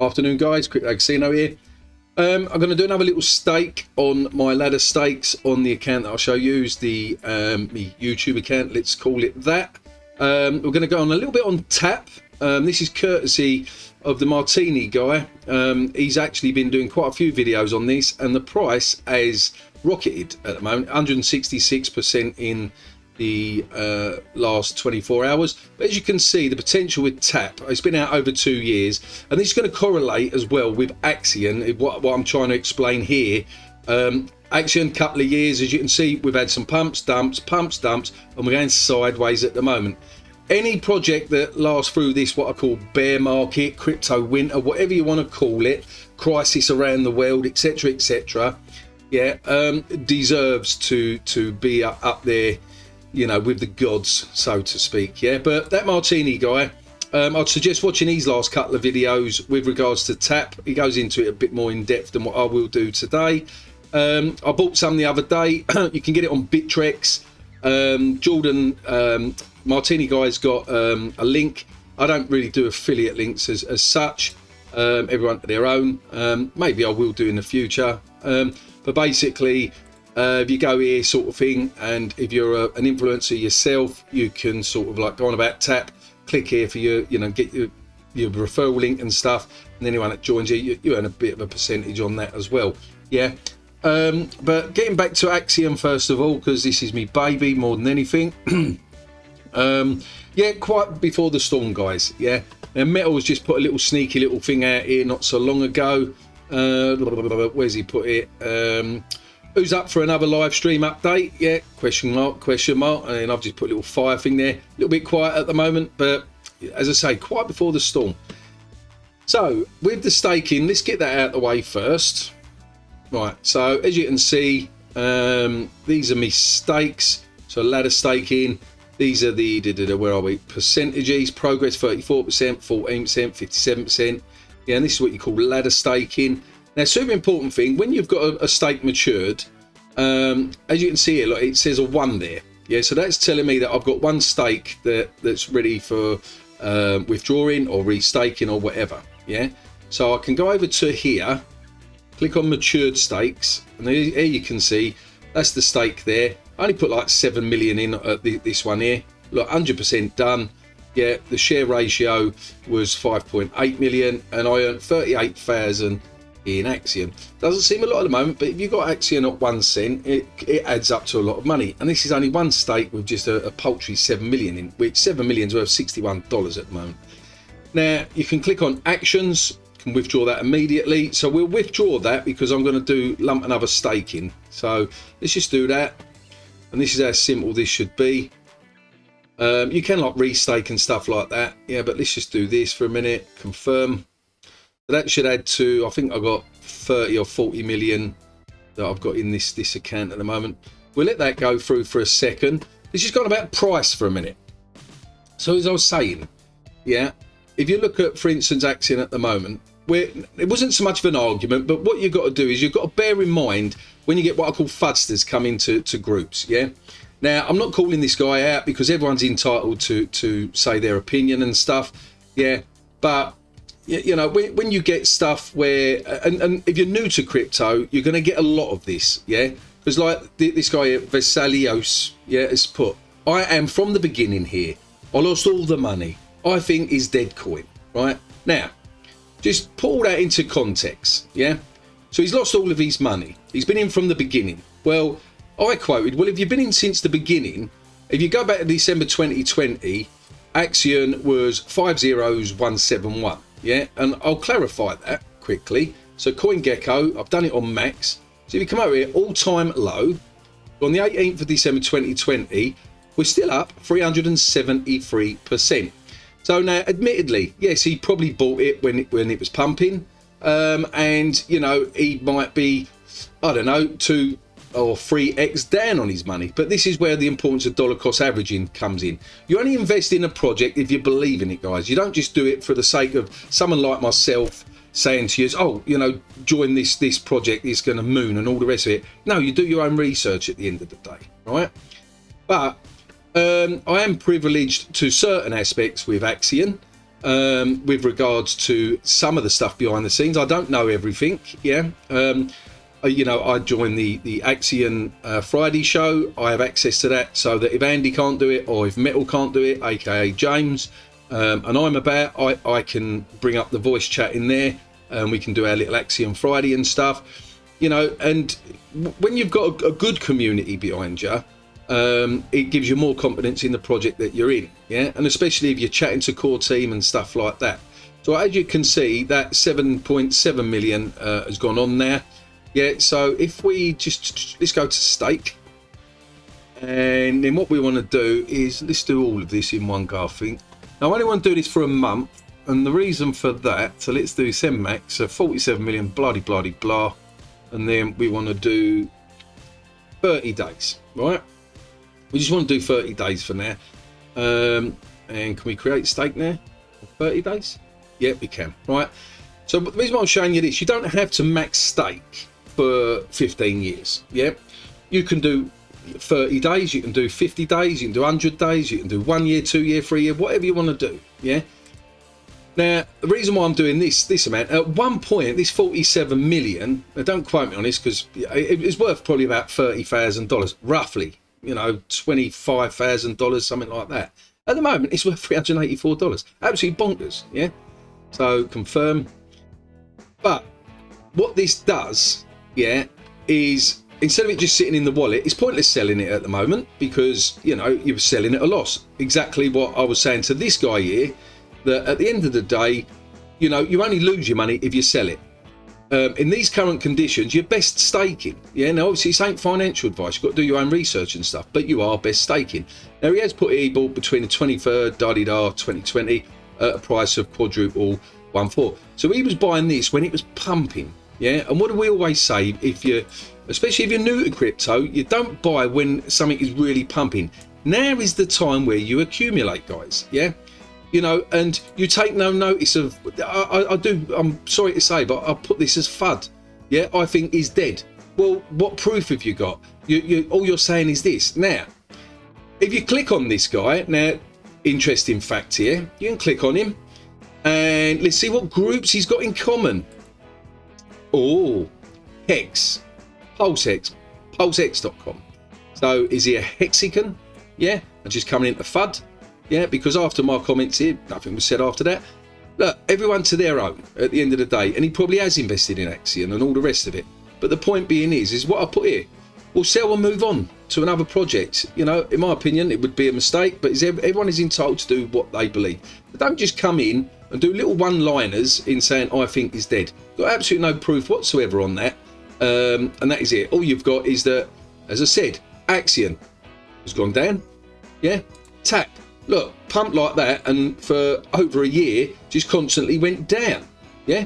Afternoon, guys. Quick Casino here. I'm going to do another little stake on my ladder stakes on the account that I shall use, the my YouTube account, let's call it that. We're going to go on a little bit on tap. This is courtesy of the Martini guy. He's actually been doing quite a few videos on this, and the price has rocketed at the moment, 166% in the last 24 hours. But as you can see, the potential with tap, it's been out over 2 years, and this is going to correlate as well with Axion, what I'm trying to explain here. Axion, couple of years, as you can see, we've had some pumps, dumps, and we're going sideways at the moment. Any project that lasts through this, what I call bear market, crypto winter, whatever you want to call it, crisis around the world, etc., etc., yeah, deserves to be up there, you know, with the gods, so to speak. Yeah, but that Martini guy, I'd suggest watching his last couple of videos with regards to tap. He goes into it a bit more in depth than what I will do today. I bought some the other day. You can get it on Bittrex. Jordan, Martini guy's got a link. I don't really do affiliate links as such. Everyone to their own. Maybe I will do in the future. But basically, if you go here sort of thing, and if you're an influencer yourself, you can sort of like go on about tap, click here for your, you know, get your referral link and stuff, and anyone that joins you earn a bit of a percentage on that as well. Yeah. But getting back to Axion first of all, because this is me baby more than anything. Yeah, quite before the storm, guys. Yeah, and Metal's just put a little sneaky little thing out here not so long ago. Where's he put it? Who's up for another live stream update? Yeah, question mark, and then I've just put a little fire thing there. A little bit quiet at the moment, but as I say, quite before the storm. So with the staking, let's get that out of the way first. Right, so as you can see, these are me stakes. So ladder staking, these are the, where are we, percentages, progress 34%, 14%, 57%. Yeah, and this is what you call ladder staking. Now, super important thing, when you've got a stake matured, as you can see here, look, it says a 1 there. Yeah, so that's telling me that I've got one stake that's ready for withdrawing or restaking or whatever. Yeah, so I can go over to here, click on matured stakes, and here you can see that's the stake there. I only put like 7 million in at this one here. Look, 100% done. Yeah, the share ratio was 5.8 million, and I earned 38,000 in Axion. Doesn't seem a lot at the moment, but if you've got Axion at 1 cent, it adds up to a lot of money. And this is only one stake with just a paltry 7 million in, which 7 million is worth $61 at the moment. Now you can click on actions, can withdraw that immediately. So we'll withdraw that because I'm going to do lump another stake in. So let's just do that, and this is how simple this should be. You can like restake and stuff like that, yeah, but let's just do this for a minute. Confirm. That should add to, I think I've got 30 or 40 million that I've got in this account at the moment. We'll let that go through for a second. Let's just go on about price for a minute. So as I was saying, yeah, if you look at, for instance, Axion at the moment, it wasn't so much of an argument, but what you've got to do is you've got to bear in mind when you get what I call fudsters come into groups, yeah? Now, I'm not calling this guy out because everyone's entitled to say their opinion and stuff, yeah, but you know, when you get stuff where, and if you're new to crypto, you're going to get a lot of this, yeah? Because like this guy here, Vesalios, yeah, has put, I am from the beginning here. I lost all the money. I think is dead coin, right? Now, just put all that into context, yeah? So he's lost all of his money. He's been in from the beginning. Well, I quoted, well, if you've been in since the beginning, if you go back to December 2020, Axion was 50171. Yeah, and I'll clarify that quickly. So CoinGecko, I've done it on max. So if you come over here, all-time low, on the 18th of December 2020, we're still up 373%. So now, admittedly, yes, he probably bought it when it was pumping, and you know he might be, I don't know, 2 or 3x down on his money. But this is where the importance of dollar cost averaging comes in. You only invest in a project if you believe in it, guys. You don't just do it for the sake of someone like myself saying to you, oh, you know, join this project, it's going to moon and all the rest of it. No, you do your own research at the end of the day, right? But I am privileged to certain aspects with Axion. with regards to some of the stuff behind the scenes. I don't know everything. Yeah. You know, I joined the Axion Friday show. I have access to that, so that if Andy can't do it, or if Metal can't do it, aka James, and I'm about, I can bring up the voice chat in there, and we can do our little Axion Friday and stuff. You know, and when you've got a good community behind you, it gives you more confidence in the project that you're in. Yeah, and especially if you're chatting to core team and stuff like that. So as you can see, that 7.7 million has gone on there. Yeah, so if we let's go to stake, and then what we want to do is let's do all of this in one go, I think. Now I only want to do this for a month, and the reason for that, so let's do send max, so 47 million, bloody blah, and then we want to do 30 days, right? We just want to do 30 days for now. And can we create stake now? 30 days? Yeah, we can, right? So the reason why I'm showing you this, you don't have to max stake for 15 years. Yeah, you can do 30 days, you can do 50 days, you can do 100 days, you can do 1 year, 2 year, 3 year, whatever you want to do. Yeah. Now the reason why I'm doing this amount, at one point this 47 million, now don't quote me on this because it's worth probably about $30,000 roughly, you know, $25,000, something like that. At the moment it's worth $384, absolutely bonkers. Yeah, so confirm. But what this does, yeah, is instead of it just sitting in the wallet, it's pointless selling it at the moment because, you know, you're selling at a loss. Exactly what I was saying to this guy here, that at the end of the day, you know, you only lose your money if you sell it. In these current conditions, you're best staking. Yeah, now obviously this ain't financial advice, you've got to do your own research and stuff, but you are best staking. Now he has put he bought between the 23rd, 2020, at a price of quadruple 1.4. So he was buying this when it was pumping. Yeah, and what do we always say, if you, especially if you're new to crypto, you don't buy when something is really pumping. Now is the time where you accumulate, guys. Yeah, you know, and you take no notice of, I'm sorry to say, but I'll put this as FUD. Yeah, I think he's dead. Well, what proof have you got? All you're saying is this. Now, if you click on this guy, now, interesting fact here, you can click on him and let's see what groups he's got in common. Oh, Hex, PulseX, PulseX.com. So is he a Hexican? Yeah, and just coming into FUD? Yeah, because after my comments here, nothing was said after that. Look, everyone to their own at the end of the day, and he probably has invested in Axion and all the rest of it. But the point being is what I put here. We'll sell and move on to another project. You know, in my opinion, it would be a mistake, but everyone is entitled to do what they believe. But don't just come in and do little one-liners in saying, I think he's dead. Got absolutely no proof whatsoever on that. And that is it. All you've got is that, as I said, Axion has gone down. Yeah, tap. Look, pumped like that, and for over a year, just constantly went down. Yeah.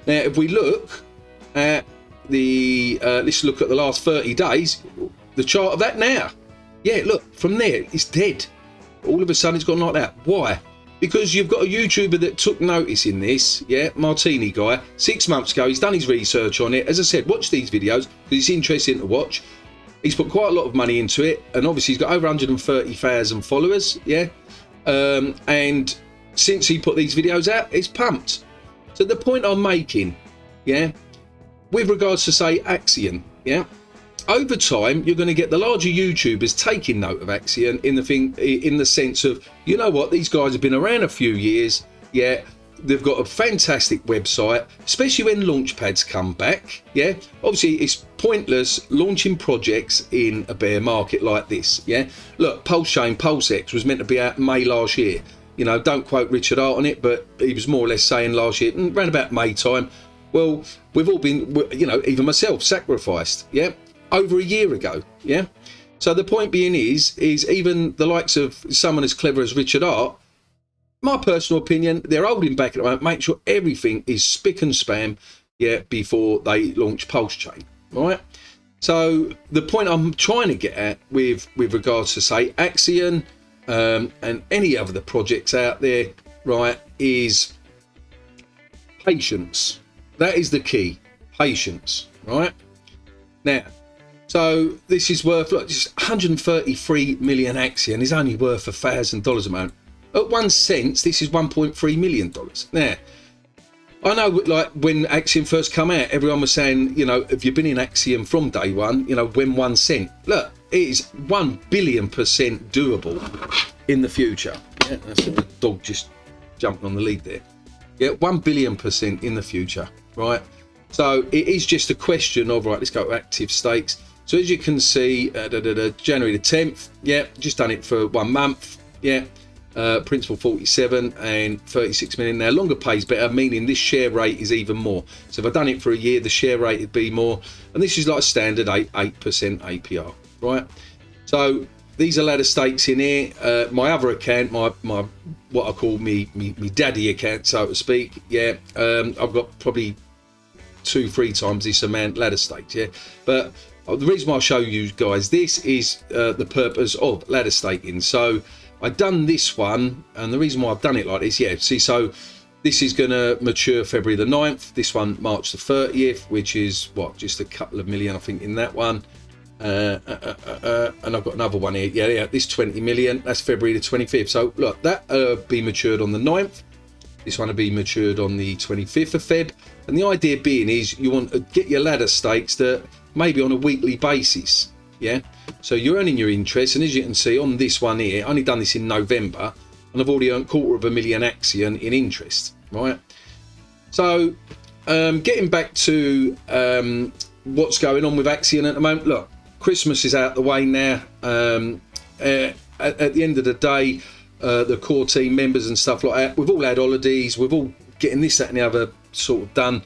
Now, if we look at the, let's look at the last 30 days, the chart of that now. Yeah, look, from there, it's dead. All of a sudden, it's gone like that. Why? Because you've got a YouTuber that took notice in this, yeah, Martini guy, 6 months ago. He's done his research on it. As I said, watch these videos because it's interesting to watch. He's put quite a lot of money into it, and obviously he's got over 130,000 followers, yeah. And since he put these videos out, it's pumped. So the point I'm making, yeah, with regards to say Axion, yeah, over time you're going to get the larger YouTubers taking note of Axion in the sense of, you know what, these guys have been around a few years, yeah. They've got a fantastic website, especially when launchpads come back. Yeah, obviously it's pointless launching projects in a bear market like this. Yeah, look, PulseX was meant to be out May last year. You know, don't quote Richard Hart on it, but he was more or less saying last year, around about May time. Well, we've all been, you know, even myself, sacrificed. Yeah, over a year ago. Yeah, so the point being is even the likes of someone as clever as Richard Hart, my personal opinion, they're holding back at the moment. Make sure everything is spick and spam, yeah, before they launch Pulse Chain. All right. So the point I'm trying to get at with regards to say Axion and any other projects out there, right, is patience. That is the key. Patience. Right. Now, so this is worth, look, just 133 million Axion is only worth $1,000 a month. At 1 cent, this is $1.3 million. Now, I know, like, when Axion first come out, everyone was saying, you know, have you been in Axion from day one? You know, when 1 cent. Look, it is 1 billion % doable in the future. Yeah, that's the dog just jumping on the lead there. Yeah, 1 billion % in the future, right? So it is just a question of, right, let's go to active stakes. So as you can see, January the 10th, yeah, just done it for 1 month, yeah. Principal 47 and 36 million. Now longer pays better, meaning this share rate is even more. So if I'd done it for a year, the share rate would be more. And this is like a standard 8% APR, right? So these are ladder stakes in here. My other account, my what I call me daddy account, so to speak, yeah. I've got probably 2-3 times this amount ladder stakes, yeah. But the reason why I'll show you guys this is the purpose of ladder staking. So I've done this one, and the reason why I've done it like this, yeah, see, so this is going to mature February the 9th, this one March the 30th, which is, what, just a couple of million, I think, in that one. And I've got another one here, yeah, this 20 million, that's February the 25th. So, look, that be matured on the 9th. This one will be matured on the 25th of Feb. And the idea being is you want to get your ladder stakes that maybe on a weekly basis, yeah. So you're earning your interest, and as you can see on this one here, I only done this in November, and I've already earned $250,000 Axion in interest, right? So getting back to what's going on with Axion at the moment. Look, Christmas is out the way now. At the end of the day, the core team members and stuff like that, we've all had holidays, we've all getting this, that and the other sort of done,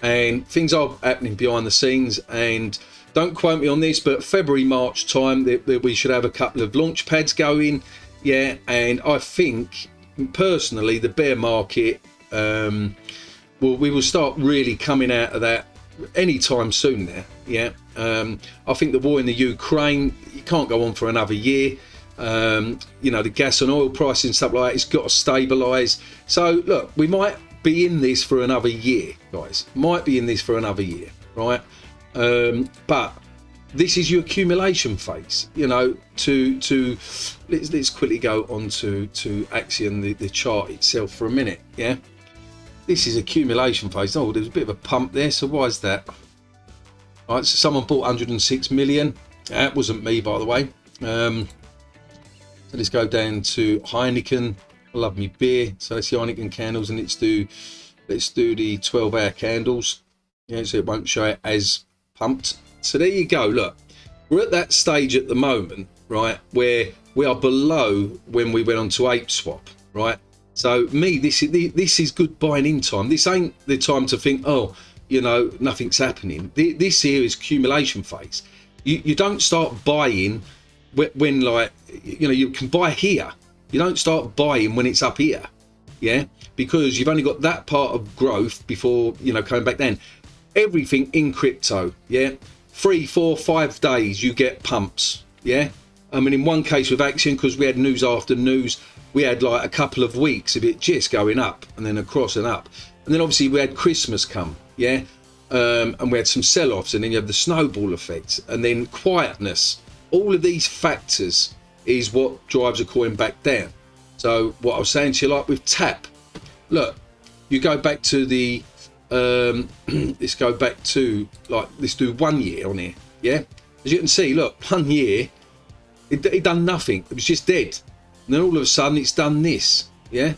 and things are happening behind the scenes. And don't quote me on this, but February, March time, we should have a couple of launch pads going, yeah. And I think, personally, the bear market, we will start really coming out of that anytime soon now, yeah. I think the war in the Ukraine, it can't go on for another year. You know, the gas and oil price and stuff like that, it's got to stabilise. So, look, we might be in this for another year, guys. Might be in this for another year, right? But this is your accumulation phase, you know. Let's quickly go on to Axion, the chart itself for a minute, yeah. This is accumulation phase. Oh, there's a bit of a pump there, so why is that? All right, so someone bought 106 million. That wasn't me, by the way. So let's go down to Heineken. I love me beer, so that's the Heineken candles, and let's do the 12-hour candles, yeah, so it won't show it as pumped. So there you go. Look, we're at that stage at the moment, right, where we are below when we went on to Ape Swap, right? So this is good buying in time. This ain't the time to think, oh, you know, nothing's happening. This here is accumulation phase. You don't start buying when, like, you know, you can buy here. You don't start buying when it's up here, yeah, because you've only got that part of growth before, you know, coming back down. Everything in crypto, yeah, 3, 4, 5 days you get pumps, yeah. I mean, in one case with Axion, because we had news after news, we had like a couple of weeks of it just going up and then across and up, and then obviously we had Christmas come, yeah, and we had some sell-offs, and then you have the snowball effect, and then quietness. All of these factors is what drives a coin back down. So what I was saying to you, like with TAP, look, you go back to the let's go back to, like, let's do 1 year on here, yeah. As you can see, look, 1 year it done nothing. It was just dead, and then all of a sudden it's done this, yeah.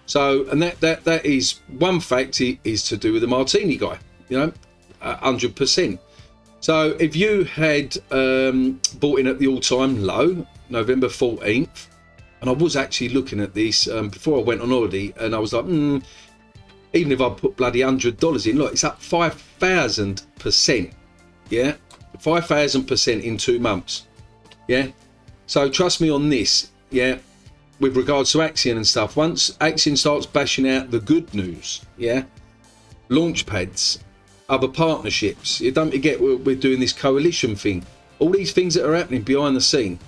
So, and that is one fact, is to do with the Martini guy, you know, 100%. So if you had bought in at the all-time low, November 14th, and I was actually looking at this before I went on holiday, and I was like, even if I put bloody $100 in, look, it's up 5,000%, yeah, 5,000% in 2 months, yeah. So trust me on this, yeah, with regards to Axion and stuff. Once Axion starts bashing out the good news, yeah, launch pads, other partnerships, you don't forget we're doing this coalition thing, all these things that are happening behind the scene,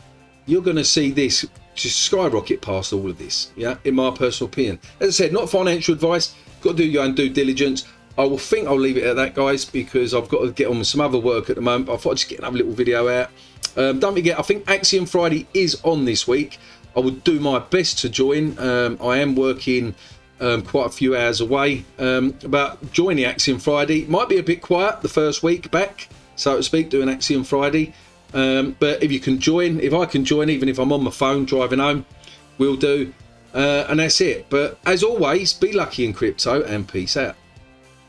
you're going to see this just skyrocket past all of this, yeah, in my personal opinion. As I said, not financial advice. Got to do your own due diligence. I'll leave it at that, guys, because I've got to get on with some other work at the moment. I thought I'd just get another little video out. Don't forget, I think Axion Friday is on this week. I will do my best to join. I am working quite a few hours away, but join the Axion Friday. Might be a bit quiet the first week back, so to speak, doing Axion Friday. But if you can join, if I can join, even if I'm on my phone driving home, we'll do. And that's it. But as always, be lucky in crypto and peace out.